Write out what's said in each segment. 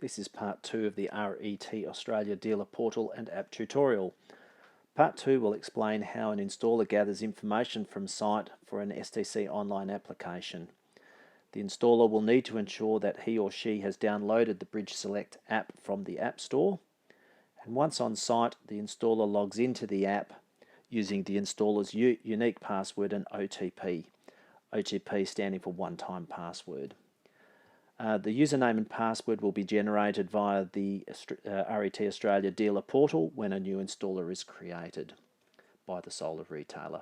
This is part 2 of the RET Australia dealer portal and app tutorial. Part 2 will explain how an installer gathers information from site for an STC online application. The installer will need to ensure that he or she has downloaded the BridgeSelect app from the App Store. And once on site, the installer logs into the app using the installer's unique password and OTP. OTP standing for one-time password. The username and password will be generated via the RET Australia dealer portal when a new installer is created by the solar retailer.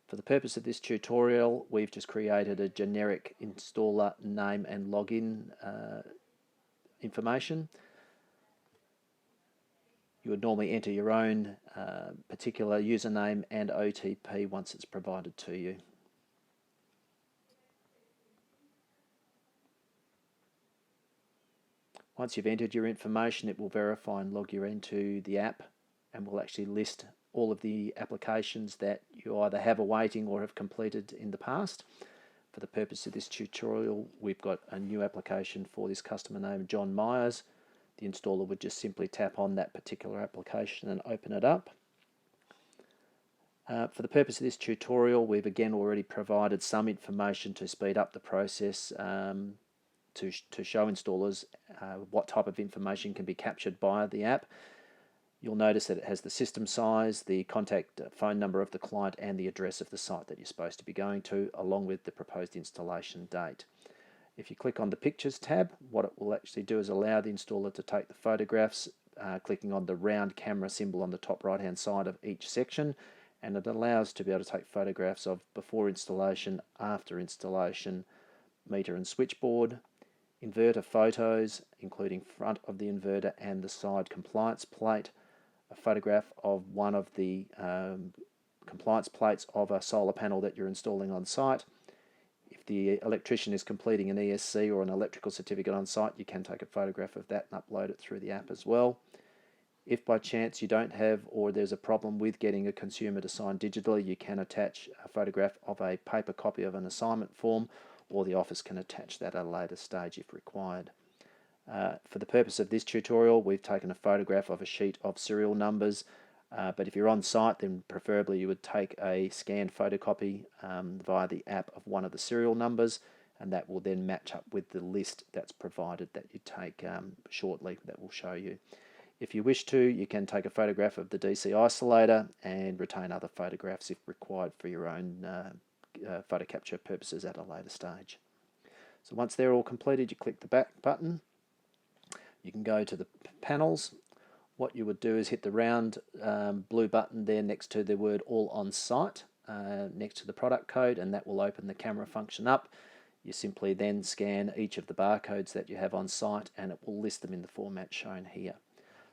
For the purpose of this tutorial, we've just created a generic installer name and login information. You would normally enter your own particular username and OTP once it's provided to you. Once you've entered your information, it will verify and log you into the app and will actually list all of the applications that you either have awaiting or have completed in the past. For the purpose of this tutorial, we've got a new application for this customer named John Myers. The installer would just simply tap on that particular application and open it up. For the purpose of this tutorial, we've again already provided some information to speed up the process to show installers what type of information can be captured by the app. You'll notice that it has the system size, the contact phone number of the client, and the address of the site that you're supposed to be going to, along with the proposed installation date. If you click on the Pictures tab, what it will actually do is allow the installer to take the photographs, clicking on the round camera symbol on the top right hand side of each section, and it allows to be able to take photographs of before installation, after installation, meter and switchboard, inverter photos, including front of the inverter and the side compliance plate, a photograph of one of the compliance plates of a solar panel that you're installing on site. If the electrician is completing an ESC or an electrical certificate on site, you can take a photograph of that and upload it through the app as well. If by chance you don't have, or there's a problem with getting a consumer to sign digitally, you can attach a photograph of a paper copy of an assignment form, or the office can attach that at a later stage if required. For the purpose of this tutorial, we've taken a photograph of a sheet of serial numbers, but if you're on site, then preferably you would take a scanned photocopy via the app of one of the serial numbers, and that will then match up with the list that's provided that you take shortly that will show you. If you wish to, you can take a photograph of the DC isolator and retain other photographs if required for your own photo capture purposes at a later stage. So once they're all completed, you click the back button. You can go to the panels. What you would do is hit the round blue button there next to the word all on site, next to the product code, and that will open the camera function up. You simply then scan each of the barcodes that you have on site and it will list them in the format shown here.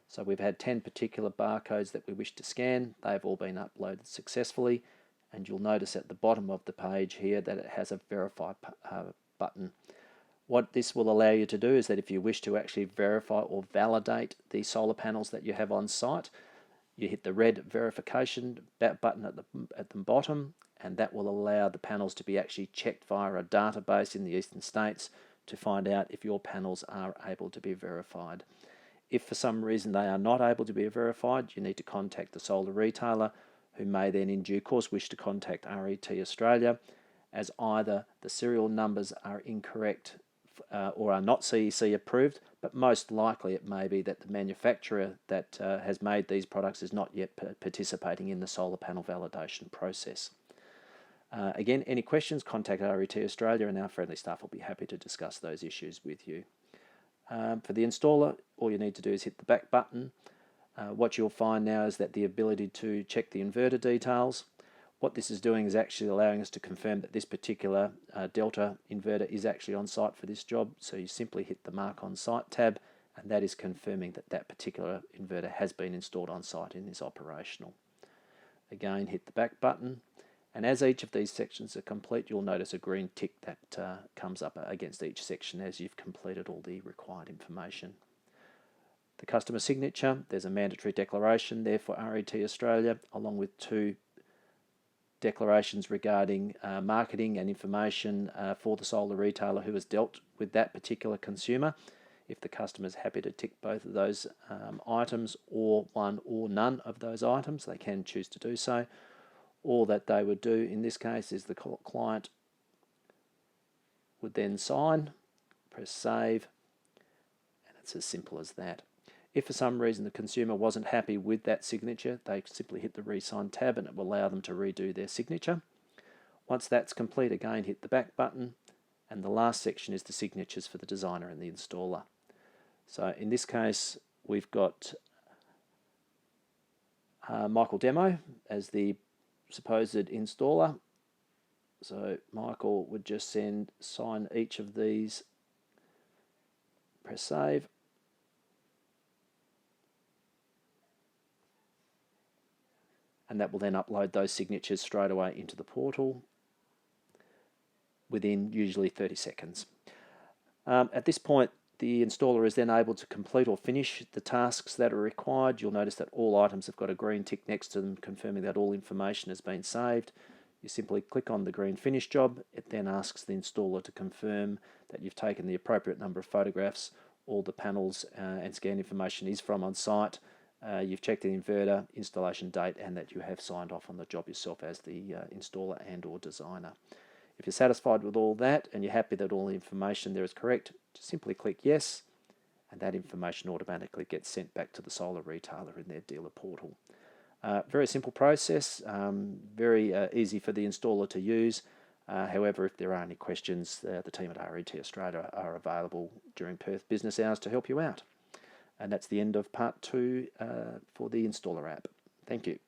So we've had 10 particular barcodes that we wish to scan. They've all been uploaded successfully, and you'll notice at the bottom of the page here that it has a verify button. What this will allow you to do is that if you wish to actually verify or validate the solar panels that you have on site, you hit the red verification button at the bottom, and that will allow the panels to be actually checked via a database in the eastern states to find out if your panels are able to be verified. If for some reason they are not able to be verified, you need to contact the solar retailer, who may then in due course wish to contact RET Australia, as either the serial numbers are incorrect or are not CEC approved, but most likely it may be that the manufacturer that has made these products is not yet participating in the solar panel validation process. Again, any questions, contact RET Australia and our friendly staff will be happy to discuss those issues with you. For the installer, all you need to do is hit the back button. What you'll find now is that the ability to check the inverter details. What this is doing is actually allowing us to confirm that this particular Delta inverter is actually on site for this job. So you simply hit the Mark on Site tab, and that is confirming that that particular inverter has been installed on site and is operational. Again, hit the back button, and as each of these sections are complete, you'll notice a green tick that comes up against each section as you've completed all the required information. The customer signature, there's a mandatory declaration there for RET Australia, along with 2 declarations regarding marketing and information for the solar retailer who has dealt with that particular consumer. If the customer is happy to tick both of those items, or one or none of those items, they can choose to do so. All that they would do in this case is the client would then sign, press save, and it's as simple as that. If for some reason the consumer wasn't happy with that signature, they simply hit the re-sign tab and it will allow them to redo their signature. Once that's complete, again hit the back button, and the last section is the signatures for the designer and the installer. So in this case, we've got Michael Demo as the supposed installer. So Michael would just sign each of these, press save, and that will then upload those signatures straight away into the portal within usually 30 seconds. At this point, the installer is then able to complete or finish the tasks that are required. You'll notice that all items have got a green tick next to them, confirming that all information has been saved. You simply click on the green finish job. It then asks the installer to confirm that you've taken the appropriate number of photographs, all the panels and scan information is from on site. You've checked the inverter, installation date, and that you have signed off on the job yourself as the installer and or designer. If you're satisfied with all that and you're happy that all the information there is correct, just simply click yes, and that information automatically gets sent back to the solar retailer in their dealer portal. Very simple process, very easy for the installer to use. However, if there are any questions, the team at RET Australia are available during Perth business hours to help you out. And that's the end of part 2 for the installer app. Thank you.